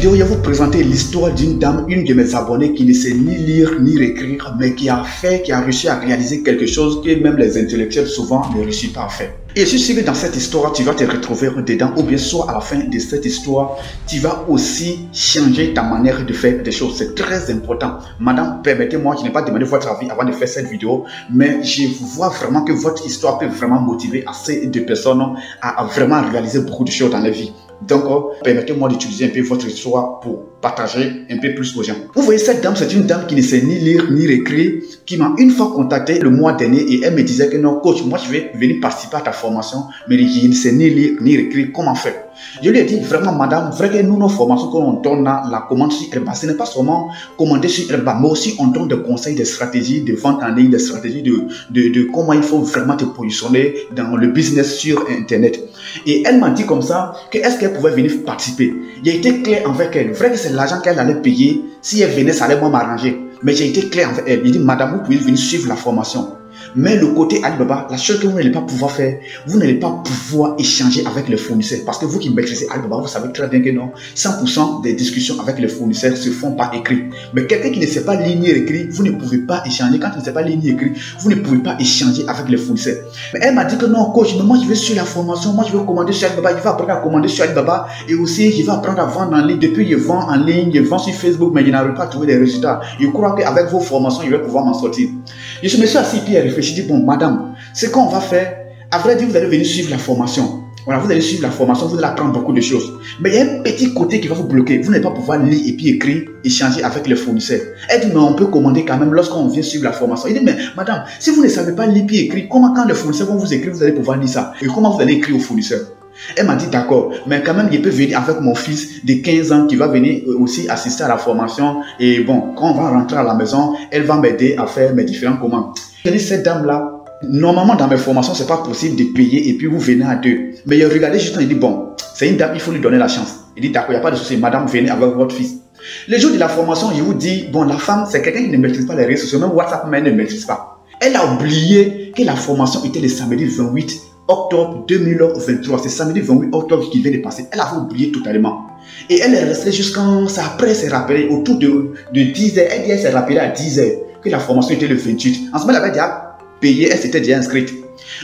vidéo, je vais vous présenter l'histoire d'une dame, une de mes abonnées qui ne sait ni lire ni écrire, mais qui a réussi à réaliser quelque chose que même les intellectuels souvent ne réussissent pas à faire. Et je suis sûr que dans cette histoire, tu vas te retrouver dedans, ou bien soit à la fin de cette histoire, tu vas aussi changer ta manière de faire des choses. C'est très important. Madame, permettez-moi, je n'ai pas demandé votre avis avant de faire cette vidéo, mais je vois vraiment que votre histoire peut vraiment motiver assez de personnes à vraiment réaliser beaucoup de choses dans la vie. Donc, permettez-moi d'utiliser un peu votre histoire pour partager un peu plus aux gens. Vous voyez, cette dame, c'est une dame qui ne sait ni lire ni écrire, qui m'a une fois contacté le mois dernier et elle me disait que non, coach, moi je vais venir participer à ta formation, mais je ne sais ni lire ni écrire, comment faire? Je lui ai dit vraiment, madame, vrai que nous, nos formations qu'on donne là, la commande sur Airba, ce n'est pas seulement commander sur Airba, mais aussi on donne des conseils, des stratégies de vente en ligne, des stratégies de comment il faut vraiment te positionner dans le business sur Internet. Et elle m'a dit comme ça que est-ce qu'elle pouvait venir participer. J'ai été clair avec elle. Vrai que c'est l'argent qu'elle allait payer. Si elle venait, ça allait moi m'arranger. Mais j'ai été clair avec elle. J'ai dit, madame, vous pouvez venir suivre la formation. Mais le côté Alibaba, la chose que vous n'allez pas pouvoir faire, vous n'allez pas pouvoir échanger avec les fournisseurs. Parce que vous qui maîtrisez Alibaba, vous savez très bien que non, 100% des discussions avec les fournisseurs se font par écrit. Mais quelqu'un qui ne sait pas lire ni écrire, vous ne pouvez pas échanger. Quand il ne sait pas lire ni écrire, vous ne pouvez pas échanger avec les fournisseurs. Mais elle m'a dit que non, coach, mais moi je vais sur la formation, moi je vais commander sur Alibaba, je vais apprendre à commander sur Alibaba et aussi je vais apprendre à vendre en ligne. Depuis je vends en ligne, je vends sur Facebook, mais je n'arrive pas à trouver des résultats. Je crois qu'avec vos formations, je vais pouvoir m'en sortir. Je me suis assis et réfléchi. Je dis, bon, madame, ce qu'on va faire, à vrai dire, vous allez venir suivre la formation. Voilà, vous allez suivre la formation, vous allez apprendre beaucoup de choses. Mais il y a un petit côté qui va vous bloquer. Vous n'allez pas pouvoir lire et puis écrire, échanger avec les fournisseurs. Elle dit, mais on peut commander quand même lorsqu'on vient suivre la formation. Il dit, mais madame, si vous ne savez pas lire et écrire, comment quand les fournisseurs vont vous écrire, vous allez pouvoir lire ça? Et comment vous allez écrire aux fournisseurs? Elle m'a dit, d'accord, mais quand même, je peux venir avec mon fils de 15 ans qui va venir aussi assister à la formation. Et bon, quand on va rentrer à la maison, elle va m'aider à faire mes différentes commandes. J'ai dit, cette dame-là, normalement, dans mes formations, c'est pas possible de payer et puis vous venez à deux. Mais il a regardé juste, il dit, bon, c'est une dame, il faut lui donner la chance. Il dit, d'accord, il n'y a pas de souci, madame, venez avec votre fils. Le jour de la formation, je vous dis, bon, la femme, c'est quelqu'un qui ne maîtrise pas les réseaux sociaux, même WhatsApp, mais elle ne maîtrise pas. Elle a oublié que la formation était le samedi 28 octobre 2023. C'est samedi 28 octobre qui vient de passer. Elle avait oublié totalement. Et elle est restée jusqu'à ça. Après, elle s'est rappelée autour de 10 heures. Elle dit, elle s'est rappelée à 10 heures que la formation était le 28. En ce moment, elle avait déjà payé, elle s'était déjà inscrite.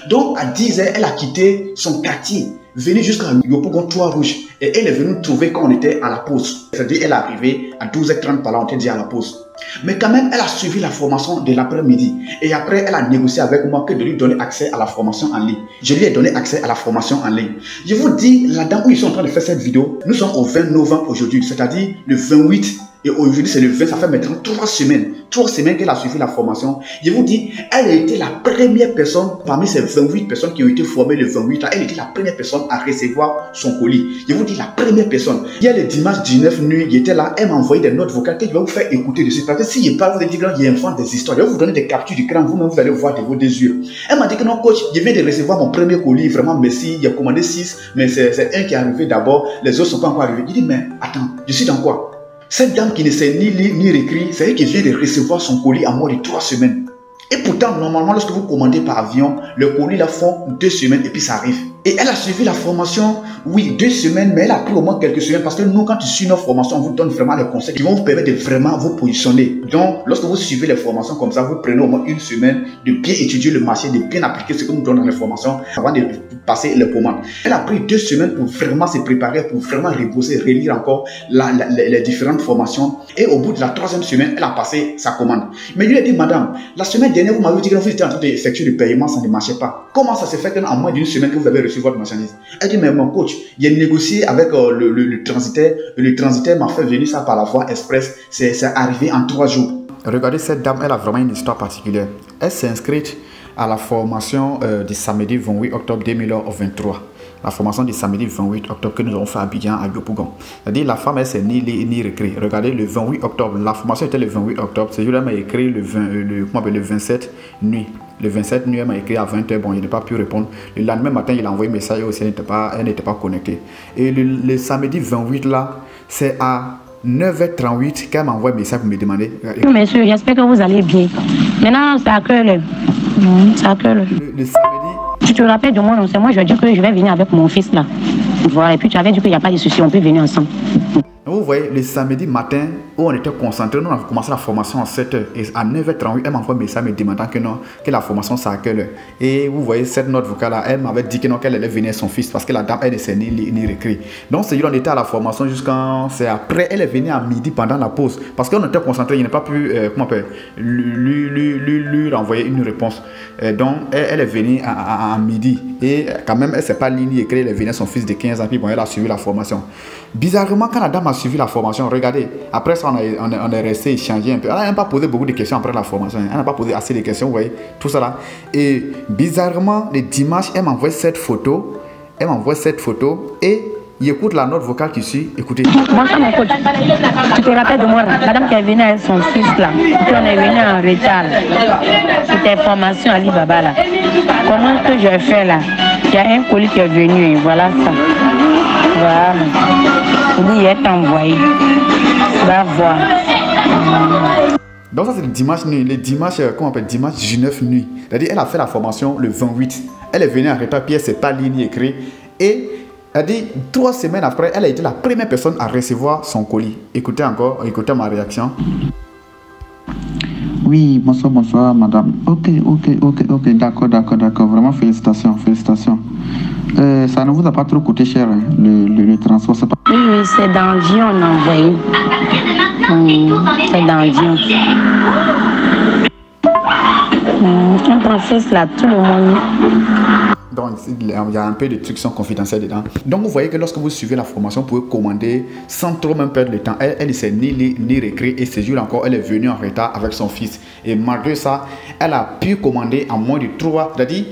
Donc, à 10 heures, elle a quitté son quartier, venue jusqu'à Yopougon, Trois-Rouges. Et elle est venue trouver quand on était à la pause. C'est-à-dire, elle est arrivée à 12h30 par là, on était déjà à la pause. Mais quand même, elle a suivi la formation de l'après-midi. Et après, elle a négocié avec moi que de lui donner accès à la formation en ligne. Je lui ai donné accès à la formation en ligne. Je vous dis, la dame où ils sont en train de faire cette vidéo, nous sommes au 20 novembre aujourd'hui, c'est-à-dire le 28. Et aujourd'hui, c'est le 20, ça fait maintenant 3 semaines. 3 semaines qu'elle a suivi la formation. Je vous dis, elle a été la première personne parmi ces 28 personnes qui ont été formées le 28 ans. Elle était la première personne à recevoir son colis. Je vous dis, la première personne. Il y a le dimanche 19 nuit, il était là, elle m'a envoyé des notes vocales que je vais vous faire écouter dessus. Parce que si je parle, vous allez dire qu'il y a un des histoires. Je vais vous donner des captures d'écran, vous-même vous allez voir de vos deux yeux. Elle m'a dit que non, coach, je viens de recevoir mon premier colis, vraiment merci. Il a commandé 6, mais c'est un qui est arrivé d'abord, les autres ne sont pas encore arrivés. Je dis, mais attends, je suis dans quoi? Cette dame qui ne sait ni lire ni écrire, c'est elle qui vient de recevoir son colis en moins de 3 semaines. Et pourtant, normalement, lorsque vous commandez par avion, le colis la font 2 semaines et puis ça arrive. Et elle a suivi la formation, oui, 2 semaines, mais elle a pris au moins quelques semaines parce que nous, quand tu suis nos formations, on vous donne vraiment les conseils qui vont vous permettre de vraiment vous positionner. Donc, lorsque vous suivez les formations comme ça, vous prenez au moins 1 semaine de bien étudier le marché, de bien appliquer ce que nous donnons dans les formations avant de passer les commandes. Elle a pris 2 semaines pour vraiment se préparer, pour vraiment reposer, relire encore les différentes formations. Et au bout de la 3e semaine, elle a passé sa commande. Mais je lui ai dit, madame, la semaine dernière, vous m'avez dit que vous étiez en train d'effectuer le paiement, ça ne marchait pas. Comment ça se fait qu'en moins d'une semaine que vous avez reçu votre marchandise? Elle dit, mais mon coach, j'ai négocié avec le transitaire. Le transitaire m'a fait venir ça par la voie express. C'est arrivé en 3 jours. Regardez, cette dame, elle a vraiment une histoire particulière. Elle s'est inscrite à la formation du samedi 28 octobre 2023. La formation du samedi 28 octobre que nous avons fait à Abidjan, à Yopougon. C'est-à-dire, la femme, elle s'est ni lire ni écrire. Regardez, le 28 octobre, la formation était le 28 octobre. C'est jour-là, elle m'a écrit le 27 nuit. Le 27 nuit, elle m'a écrit à 20 h. Bon, il n'a pas pu répondre. Le lendemain matin, il a envoyé un message aussi, elle n'était pas connectée. Et le samedi 28, là, c'est à 9h38 qu'elle m'a envoyé un message pour me demander. Oui, monsieur, j'espère que vous allez bien. Maintenant, c'est à quelle heure? C'est à quelle heure? Le samedi. Tu te rappelles de moi, non? C'est moi, je dis que je vais venir avec mon fils là. Voilà, et puis tu avais dit qu'il n'y a pas de souci, on peut venir ensemble. Donc vous voyez, le samedi matin où on était concentré, nous on a commencé la formation à 7h. Et à 9h38, elle m'envoie un message me demandant que non, que la formation c'est à quelle heure. Et vous voyez, cette note vocale là, elle m'avait dit que non, qu'elle allait venir son fils parce que la dame, elle ne sait ni lire ni écrire. Donc c'est on était à la formation jusqu'à. C'est après, elle est venue à midi pendant la pause. Parce qu'on était concentré, il n'a pas pu, comment on appelle, lui renvoyer une réponse. Donc elle est venue à midi. Et quand même, elle ne sait pas lire ni écrire, elle est venue à son fils de 15 ans, puis bon, elle a suivi la formation. Bizarrement, quand la dame a suivi la formation, regardez, après ça, on est resté échanger un peu. Elle n'a même pas posé beaucoup de questions après la formation. Elle n'a pas posé assez de questions, vous voyez, tout ça là. Et bizarrement, le dimanche, elle m'envoie cette photo. Et il écoute la note vocale qui suit. Écoutez. Bonsoir mon coach. Tu te rappelles de moi, madame qui est venue avec son fils là. Puis on est venu en retard. C'était formation à Alibaba là. Comment que je fais là? Il y a un colis qui est venu et voilà ça. Voilà. Il est envoyé. Tu vas voir. Donc ça c'est le dimanche nuit. Le dimanche, comment on appelle, dimanche 19 nuit. C'est-à-dire elle a fait la formation le 28. Elle est venue en retard, puis elle ne sait pas lire ni écrire. Et elle dit 3 semaines après, elle a été la première personne à recevoir son colis. Écoutez encore, écoutez ma réaction. Oui, bonsoir, madame. Ok, d'accord. Vraiment, félicitations. Ça ne vous a pas trop coûté cher, hein, le transport, c'est pas... Oui, c'est dans Lyon, on a envoyé. C'est dans Lyon. Quand on fait cela, tout le monde... Donc, il y a un peu de trucs qui sont confidentiels dedans. Donc, vous voyez que lorsque vous suivez la formation, vous pouvez commander sans trop même perdre le temps. Elle ne sait ni lire ni écrire. Et ce jour encore, elle est venue en retard avec son fils. Et malgré ça, elle a pu commander en moins de 3. C'est-à-dire,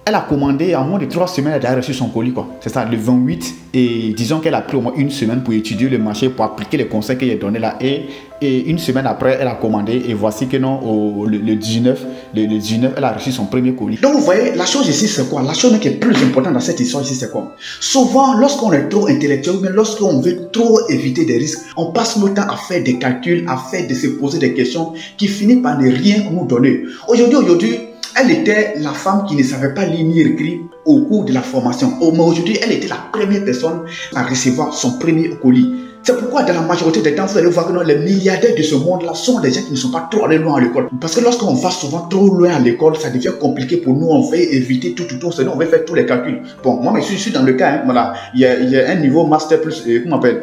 elle a commandé en moins de 3 semaines, elle a reçu son colis, quoi. C'est ça, le 28. Et disons qu'elle a pris au moins 1 semaine pour étudier le marché, pour appliquer les conseils qu'elle a donnés là. Et 1 semaine après, elle a commandé. Et voici que non, le 19, elle a reçu son premier colis. Donc vous voyez, la chose ici, c'est quoi? La chose qui est plus importante dans cette histoire ici, c'est quoi? Souvent, lorsqu'on est trop intellectuel, mais lorsqu'on veut trop éviter des risques, on passe notre temps à faire des calculs, de se poser des questions qui finissent par ne rien nous donner. Aujourd'hui, elle était la femme qui ne savait pas lire ni écrire au cours de la formation. Mais aujourd'hui, elle était la première personne à recevoir son premier colis. C'est pourquoi dans la majorité des temps, vous allez voir que non, les milliardaires de ce monde-là sont des gens qui ne sont pas trop allés loin à l'école. Parce que lorsqu'on va souvent trop loin à l'école, ça devient compliqué pour nous. On veut éviter tout, sinon on va faire tous les calculs. Bon, moi, je suis dans le cas, hein, voilà, il y a un niveau master plus, comment on appelle,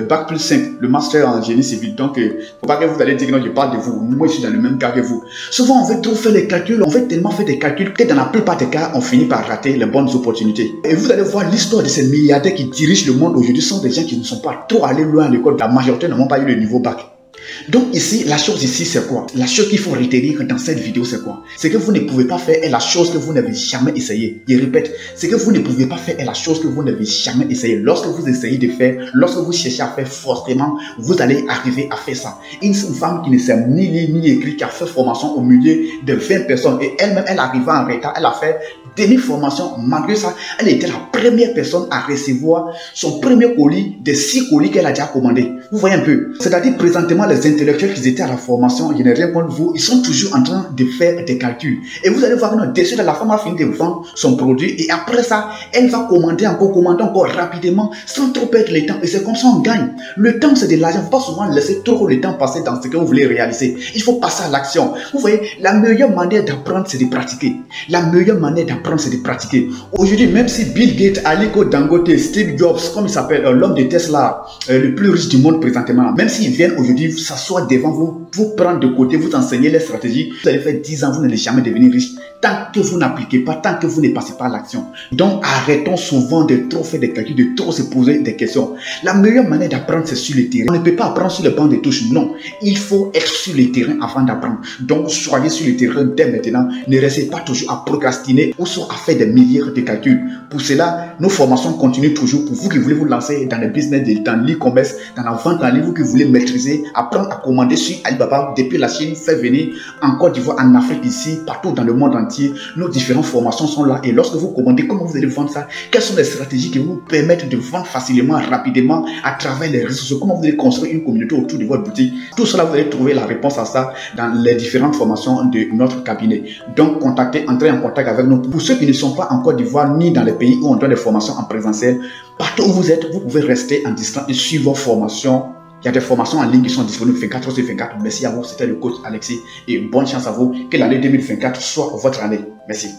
bac plus 5, le master en génie civil. Donc, faut pas que vous allez dire que non, je parle de vous. Moi, je suis dans le même cas que vous. Souvent, on veut trop faire les calculs, on veut tellement faire des calculs que dans la plupart des cas, on finit par rater les bonnes opportunités. Et vous allez voir l'histoire de ces milliardaires qui dirigent le monde aujourd'hui sont des gens qui ne sont pas trop aller loin à l'école, la majorité n'ont pas eu le niveau bac. Donc ici, la chose ici, c'est quoi? La chose qu'il faut retenir dans cette vidéo, c'est quoi? C'est que vous ne pouvez pas faire la chose que vous n'avez jamais essayé. Je répète, c'est que vous ne pouvez pas faire la chose que vous n'avez jamais essayé. Lorsque vous essayez de faire, lorsque vous cherchez à faire forcément, vous allez arriver à faire ça. Une femme qui ne sait ni lire ni écrire, qui a fait formation au milieu de 20 personnes et elle-même, elle arrive en retard, elle a fait demi-formation. Malgré ça, elle était la première personne à recevoir son premier colis des 6 colis qu'elle a déjà commandé. Vous voyez un peu? C'est-à-dire, présentement, les intellectuels qui étaient à la formation, je n'ai rien contre vous, ils sont toujours en train de faire des calculs. Et vous allez voir que dessus, la femme a fini de vendre son produit et après ça, elle va commander encore rapidement sans trop perdre le temps. Et c'est comme ça on gagne. Le temps, c'est de l'argent. Il ne faut pas souvent laisser trop le temps passer dans ce que vous voulez réaliser. Il faut passer à l'action. Vous voyez, la meilleure manière d'apprendre, c'est de pratiquer. La meilleure manière d'apprendre, c'est de pratiquer. Aujourd'hui, même si Bill Gates, Aliko Dangote, Steve Jobs, comme il s'appelle, l'homme de Tesla, le plus riche du monde présentement, même s'ils viennent aujourd'hui s'asseoir devant vous, vous prendre de côté, vous enseigner les stratégies, vous allez faire 10 ans, vous n'allez jamais devenir riche. Tant que vous n'appliquez pas, tant que vous ne passez pas à l'action. Donc, arrêtons souvent de trop faire des calculs, de trop se poser des questions. La meilleure manière d'apprendre, c'est sur le terrain. On ne peut pas apprendre sur le banc de touche, non. Il faut être sur le terrain avant d'apprendre. Donc, soyez sur le terrain dès maintenant. Ne restez pas toujours à procrastiner ou soit à faire des milliers de calculs. Pour cela, nos formations continuent toujours. Pour vous qui voulez vous lancer dans le business, dans l'e-commerce, dans la vente en ligne, vous qui voulez maîtriser, apprendre à commander sur Alibaba, depuis la Chine, fait venir en Côte d'Ivoire, en Afrique, ici, partout dans le monde entier. Nos différentes formations sont là. Et lorsque vous commandez, comment vous allez vendre ça? Quelles sont les stratégies qui vous permettent de vendre facilement, rapidement, à travers les réseaux sociaux? Comment vous allez construire une communauté autour de votre boutique? Tout cela, vous allez trouver la réponse à ça dans les différentes formations de notre cabinet. Donc, entrez en contact avec nous. Pour ceux qui ne sont pas en Côte d'Ivoire, ni dans les pays où on donne des formations en présentiel, partout où vous êtes, vous pouvez rester en distance et suivre vos formations. Il y a des formations en ligne qui sont disponibles 24 sur 24. Merci à vous, c'était le coach Alexis et bonne chance à vous. Que l'année 2024 soit votre année. Merci.